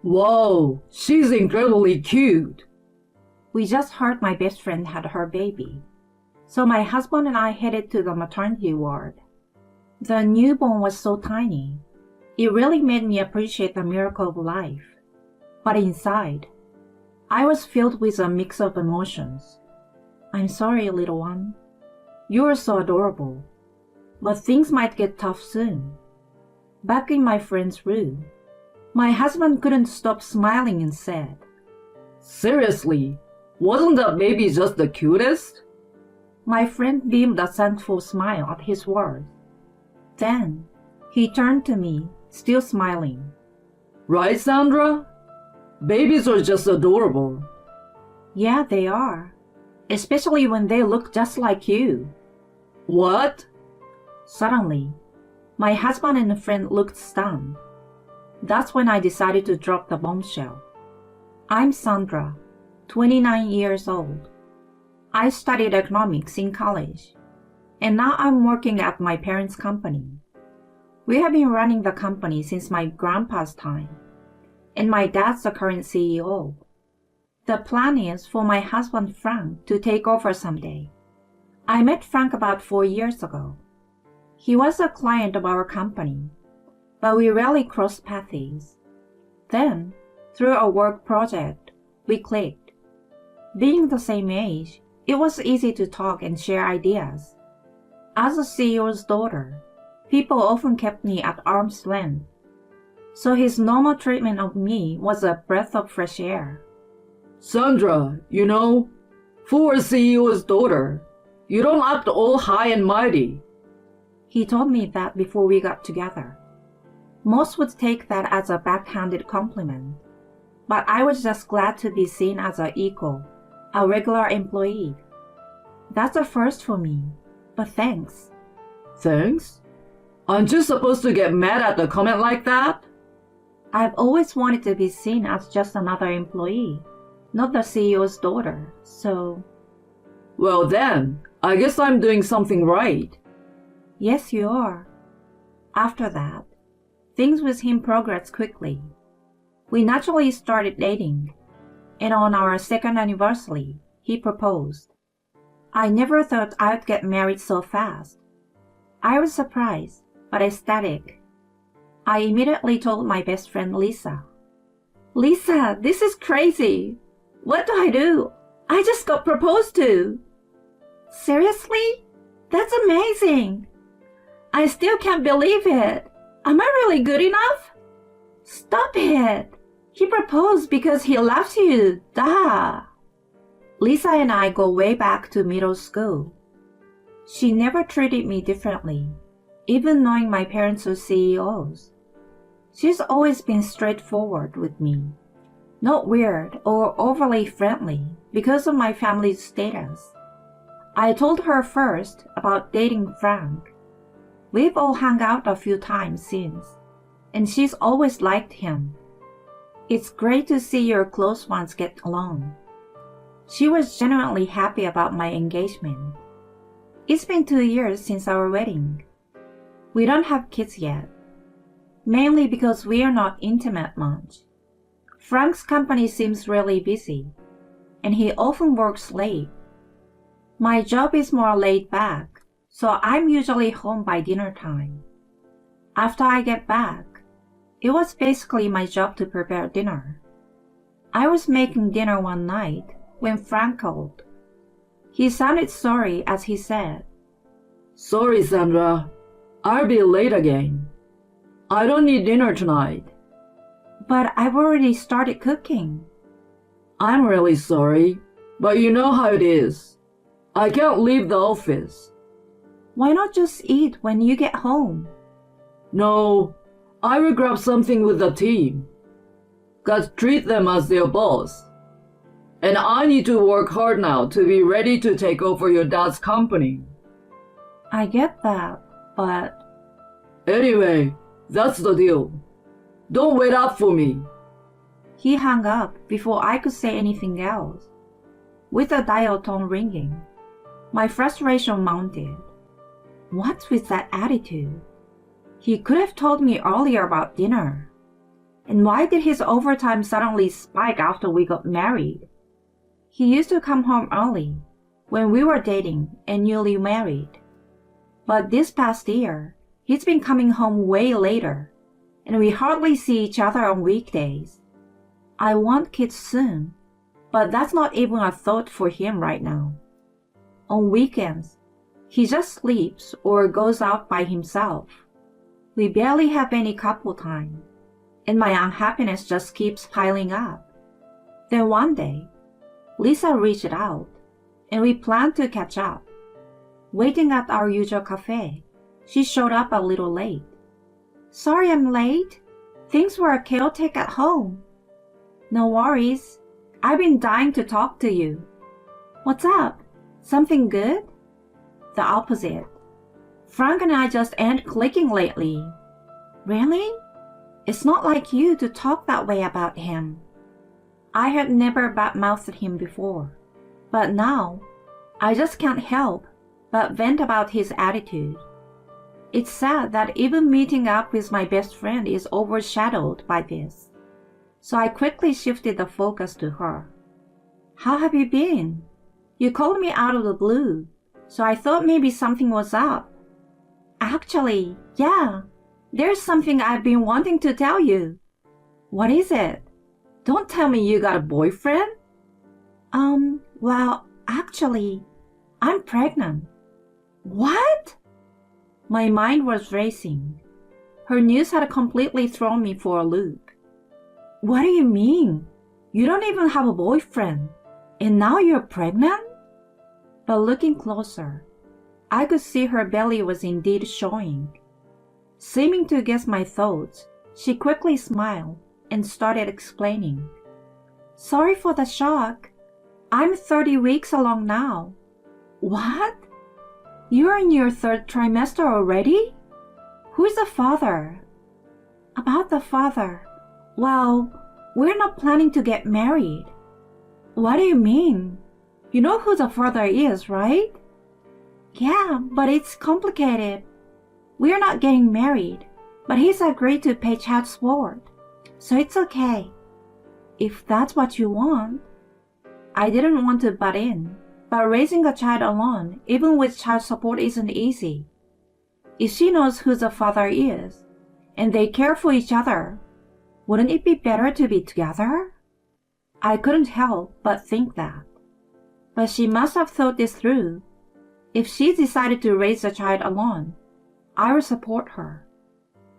Wow, she's incredibly cute. We just heard my best friend had her baby. So my husband and I headed to the maternity ward. The newborn was so tiny. It really made me appreciate the miracle of life. But inside, I was filled with a mix of emotions. I'm sorry, little one. You're so adorable. But things might get tough soon. Back in my friend's room, my husband couldn't stop smiling and said, Seriously, wasn't that baby just the cutest? My friend beamed a thankful smile at his words. Then, he turned to me, still smiling. Right, Sandra? Babies are just adorable. Yeah, they are. Especially when they look just like you. What? Suddenly, my husband and a friend looked stunned. That's when I decided to drop the bombshell. I'm Sandra, 29 years old. I studied economics in college, and now I'm working at my parents' company. We have been running the company since my grandpa's time, and my dad's the current CEO. The plan is for my husband Frank to take over someday. I met Frank about 4 years ago. He was a client of our company, but we rarely crossed paths. Then, through a work project, we clicked. Being the same age, it was easy to talk and share ideas. As a CEO's daughter, people often kept me at arm's length, so his normal treatment of me was a breath of fresh air. Sandra, for a CEO's daughter, you don't act all high and mighty. He told me that before we got together. Most would take that as a backhanded compliment, but I was just glad to be seen as an equal, a regular employee. That's a first for me, but thanks. Thanks? Aren't you supposed to get mad at a comment like that? I've always wanted to be seen as just another employee, not the CEO's daughter, so... Well then, I guess I'm doing something right. Yes, you are. After that, things with him progressed quickly. We naturally started dating, and on our second anniversary, he proposed. I never thought I'd get married so fast. I was surprised, but ecstatic. I immediately told my best friend Lisa. Lisa, this is crazy. What do I do? I just got proposed to. Seriously? That's amazing. I still can't believe it. Am I really good enough? Stop it. He proposed because he loves you. Duh. Lisa and I go way back to middle school. She never treated me differently, even knowing my parents were CEOs. She's always been straightforward with me, not weird or overly friendly because of my family's status. I told her first about dating Frank. We've all hung out a few times since, and she's always liked him. It's great to see your close ones get along. She was genuinely happy about my engagement. It's been 2 years since our wedding. We don't have kids yet, mainly because we are not intimate much. Frank's company seems really busy, and he often works late. My job is more laid back, so I'm usually home by dinner time. After I get back, it was basically my job to prepare dinner. I was making dinner one night when Frank called. He sounded sorry as he said, Sorry, Sandra. I'll be late again. I don't need dinner tonight. But I've already started cooking. I'm really sorry, but you know how it is. I can't leave the office. Why not just eat when you get home? No, I will grab something with the team. Gotta treat them as their boss. And I need to work hard now to be ready to take over your dad's company. I get that, but... Anyway, that's the deal. Don't wait up for me. He hung up before I could say anything else. With the dial tone ringing, my frustration mounted. What's with that attitude? He could have told me earlier about dinner. And why did his overtime suddenly spike after we got married? He used to come home early when we were dating and newly married. But this past year, he's been coming home way later, and we hardly see each other on weekdays. I want kids soon, but that's not even a thought for him right now. On weekends, he just sleeps or goes out by himself. We barely have any couple time, and my unhappiness just keeps piling up. Then one day, Lisa reached out, and we planned to catch up. Waiting at our usual cafe, she showed up a little late. Sorry I'm late. Things were chaotic at home. No worries. I've been dying to talk to you. What's up? Something good? The opposite. Frank and I just ain't clicking lately. Really? It's not like you to talk that way about him. I had never bad-mouthed him before, but now I just can't help but vent about his attitude. It's sad that even meeting up with my best friend is overshadowed by this. So I quickly shifted the focus to her. How have you been? You called me out of the blue, so I thought maybe something was up. Actually, yeah, there's something I've been wanting to tell you. What is it? Don't tell me you got a boyfriend? Well, actually, I'm pregnant. What? My mind was racing. Her news had completely thrown me for a loop. What do you mean? You don't even have a boyfriend, and now you're pregnant? But looking closer, I could see her belly was indeed showing. Seeming to guess my thoughts, she quickly smiled and started explaining. Sorry for the shock. I'm 30 weeks along now. What? You're in your third trimester already? Who's the father? About the father. Well, we're not planning to get married. What do you mean? You know who the father is, right? Yeah, but it's complicated. We're not getting married, but he's agreed to pay child support, so it's okay. If that's what you want. I didn't want to butt in, but raising a child alone, even with child support, isn't easy. If she knows who the father is, and they care for each other, wouldn't it be better to be together? I couldn't help but think that. But she must have thought this through. If she decided to raise the child alone, I would support her.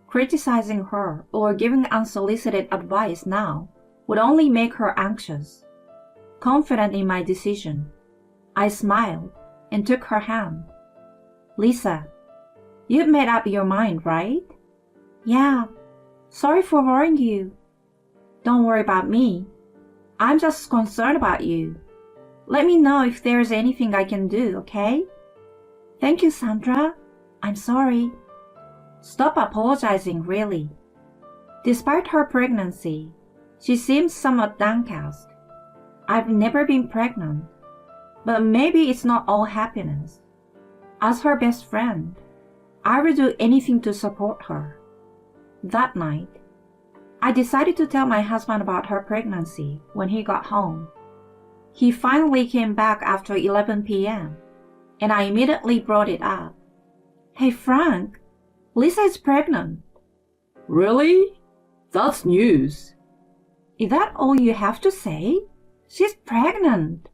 Criticizing her or giving unsolicited advice now would only make her anxious. Confident in my decision, I smiled and took her hand. Lisa, you've made up your mind, right? Yeah. Sorry for worrying you. Don't worry about me. I'm just concerned about you. Let me know if there's anything I can do, okay? Thank you, Sandra. I'm sorry. Stop apologizing, really. Despite her pregnancy, she seems somewhat downcast. I've never been pregnant, but maybe it's not all happiness. As her best friend, I would do anything to support her. That night, I decided to tell my husband about her pregnancy when he got home. He finally came back after 11 p.m., and I immediately brought it up. Hey Frank, Lisa is pregnant. Really? That's news. Is that all you have to say? She's pregnant.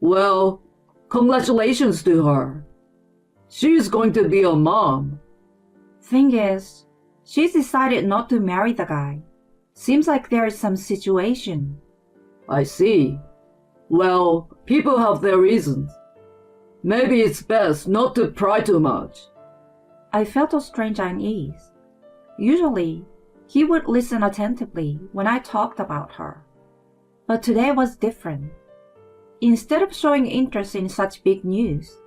Well, congratulations to her. She's going to be a mom. Thing is, she's decided not to marry the guy. Seems like there is some situation. I see. Well, people have their reasons. Maybe it's best not to pry too much. I felt a strange unease. Usually, he would listen attentively when I talked about her. But today was different. Instead of showing interest in such big news,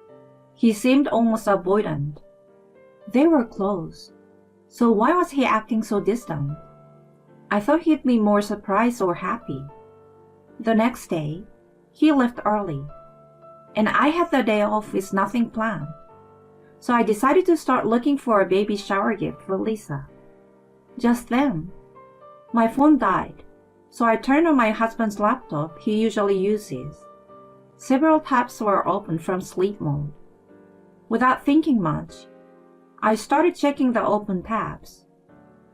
he seemed almost avoidant. They were close, so why was he acting so distant? I thought he'd be more surprised or happy. The next day, he left early, and I had the day off with nothing planned. So I decided to start looking for a baby shower gift for Lisa. Just then, My phone died, so I turned on my husband's laptop he usually uses. Several tabs were open from sleep mode. Without thinking much, I started checking the open tabs.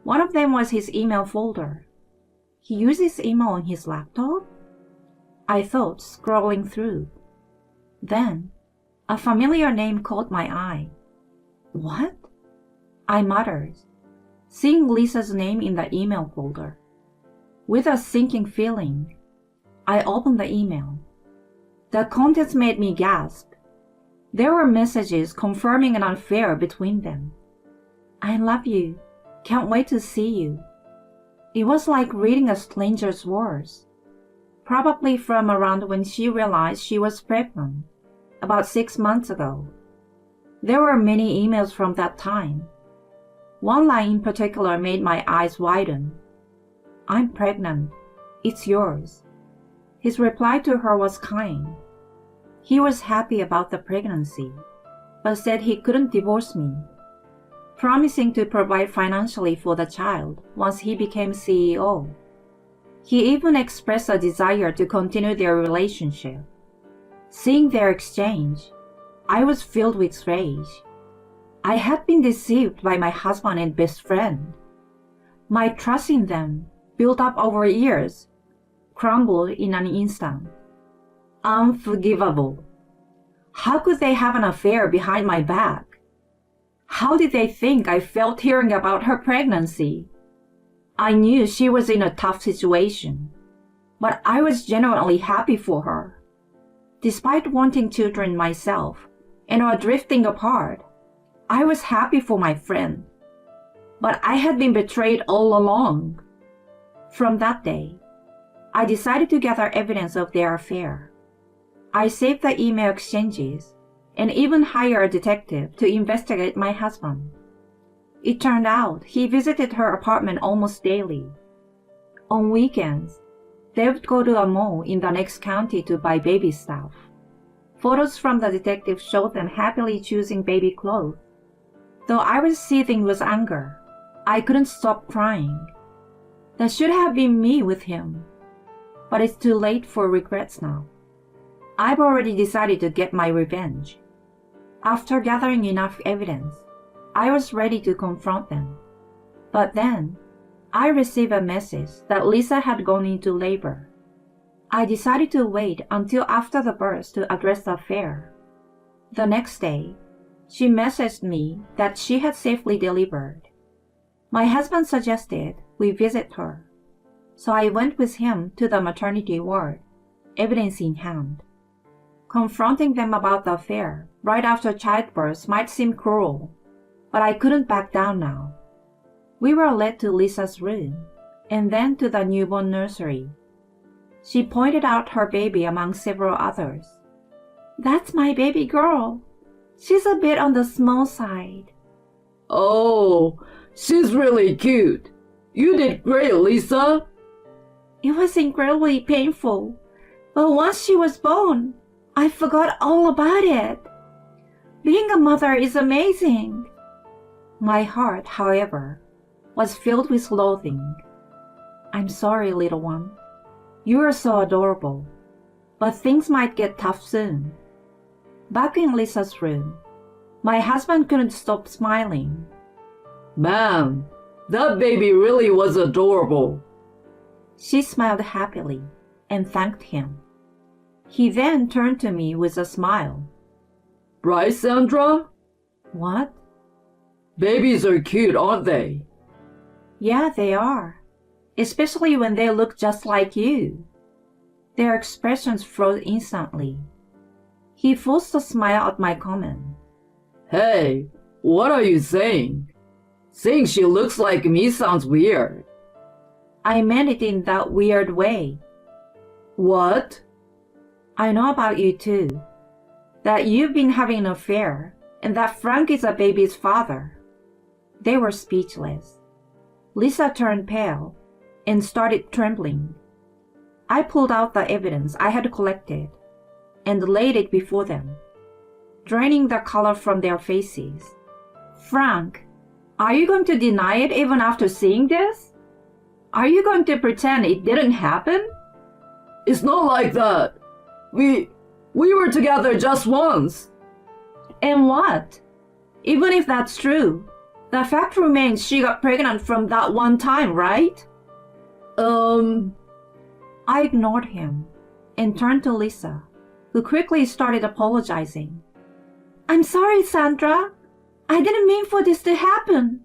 One of them was his email folder. He uses email on his laptop? I thought, scrolling through. Then, a familiar name caught my eye. What? I muttered, seeing Lisa's name in the email folder. With a sinking feeling, I opened the email. The contents made me gasp. There were messages confirming an affair between them. I love you. Can't wait to see you. It was like reading a stranger's words. Probably from around when she realized she was pregnant, about 6 months ago. There were many emails from that time. One line in particular made my eyes widen. I'm pregnant. It's yours. His reply to her was kind. He was happy about the pregnancy, but said he couldn't divorce me, promising to provide financially for the child once he became CEO. He even expressed a desire to continue their relationship. Seeing their exchange, I was filled with rage. I had been deceived by my husband and best friend. My trust in them, built up over years, crumbled in an instant. Unforgivable. How could they have an affair behind my back? How did they think I felt hearing about her pregnancy? I knew she was in a tough situation, but I was genuinely happy for her. Despite wanting children myself and our drifting apart, I was happy for my friend. But I had been betrayed all along. From that day, I decided to gather evidence of their affair. I saved the email exchanges and even hired a detective to investigate my husband. It turned out he visited her apartment almost daily. On weekends, they would go to a mall in the next county to buy baby stuff. Photos from the detective showed them happily choosing baby clothes. Though I was seething with anger, I couldn't stop crying. That should have been me with him. But it's too late for regrets now. I've already decided to get my revenge. After gathering enough evidence, I was ready to confront them. But then, I received a message that Lisa had gone into labor. I decided to wait until after the birth to address the affair. The next day, she messaged me that she had safely delivered. My husband suggested we visit her, so I went with him to the maternity ward, evidence in hand. Confronting them about the affair right after childbirth might seem cruel, but I couldn't back down now. We were led to Lisa's room, and then to the newborn nursery. She pointed out her baby among several others. That's my baby girl. She's a bit on the small side. Oh, she's really cute. You did great, Lisa. It was incredibly painful, but once she was born, I forgot all about it. Being a mother is amazing. My heart, however, was filled with loathing. I'm sorry, little one. You are so adorable, but things might get tough soon. Back in Lisa's room, my husband couldn't stop smiling. Man, that baby really was adorable. She smiled happily and thanked him. He then turned to me with a smile. Right, Sandra? What? Babies are cute, aren't they? Yeah, they are. Especially when they look just like you. Their expressions froze instantly. He forced a smile at my comment. Hey, what are you saying? Saying she looks like me sounds weird. I meant it in that weird way. What? I know about you too. That you've been having an affair, and that Frank is a baby's father. They were speechless. Lisa turned pale and started trembling. I pulled out the evidence I had collected and laid it before them, draining the color from their faces. Frank, are you going to deny it even after seeing this? Are you going to pretend it didn't happen? It's not like that. We were together just once. And what? Even if that's true, the fact remains she got pregnant from that one time, right? I ignored him and turned to Lisa, who quickly started apologizing. I'm sorry, Sandra. I didn't mean for this to happen.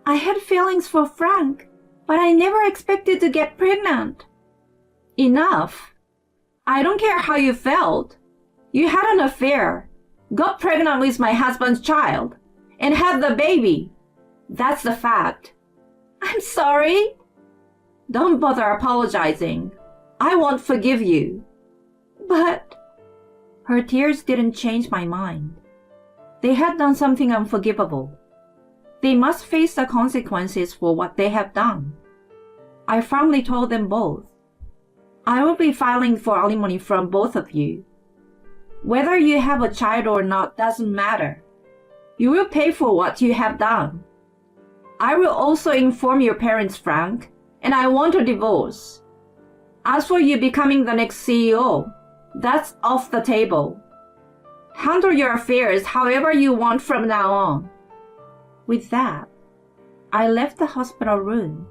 I had feelings for Frank, but I never expected to get pregnant. Enough. I don't care how you felt. You had an affair, got pregnant with my husband's child, and had the baby. That's the fact. I'm sorry. Don't bother apologizing. I won't forgive you. But her tears didn't change my mind. They had done something unforgivable. They must face the consequences for what they have done. I firmly told them both. I will be filing for alimony from both of you. Whether you have a child or not doesn't matter. You will pay for what you have done. I will also inform your parents, Frank, and I want a divorce. As for you becoming the next CEO, that's off the table. Handle your affairs however you want from now on. With that, I left the hospital room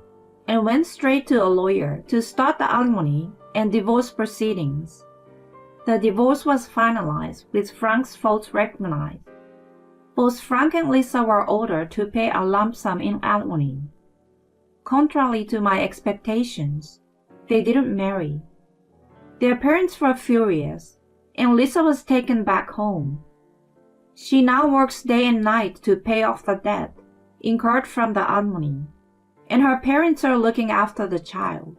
and went straight to a lawyer to start the alimony and divorce proceedings. The divorce was finalized with Frank's faults recognized. Both Frank and Lisa were ordered to pay a lump sum in alimony. Contrary to my expectations, they didn't marry. Their parents were furious, and Lisa was taken back home. She now works day and night to pay off the debt incurred from the alimony, and her parents are looking after the child.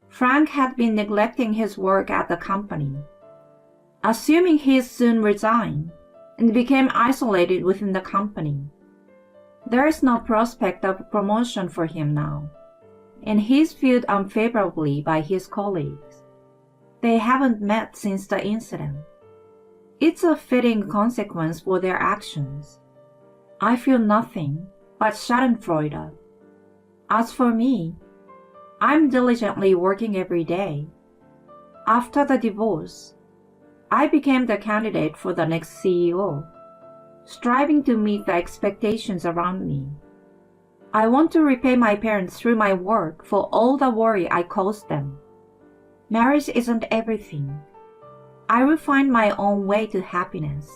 Frank had been neglecting his work at the company. Assuming he soon resigned and became isolated within the company. There is no prospect of promotion for him now, and he is viewed unfavorably by his colleagues. They haven't met since the incident. It's a fitting consequence for their actions. I feel nothing but schadenfreude. As for me, I'm diligently working every day. After the divorce, I became the candidate for the next CEO, striving to meet the expectations around me. I want to repay my parents through my work for all the worry I caused them. Marriage isn't everything. I will find my own way to happiness.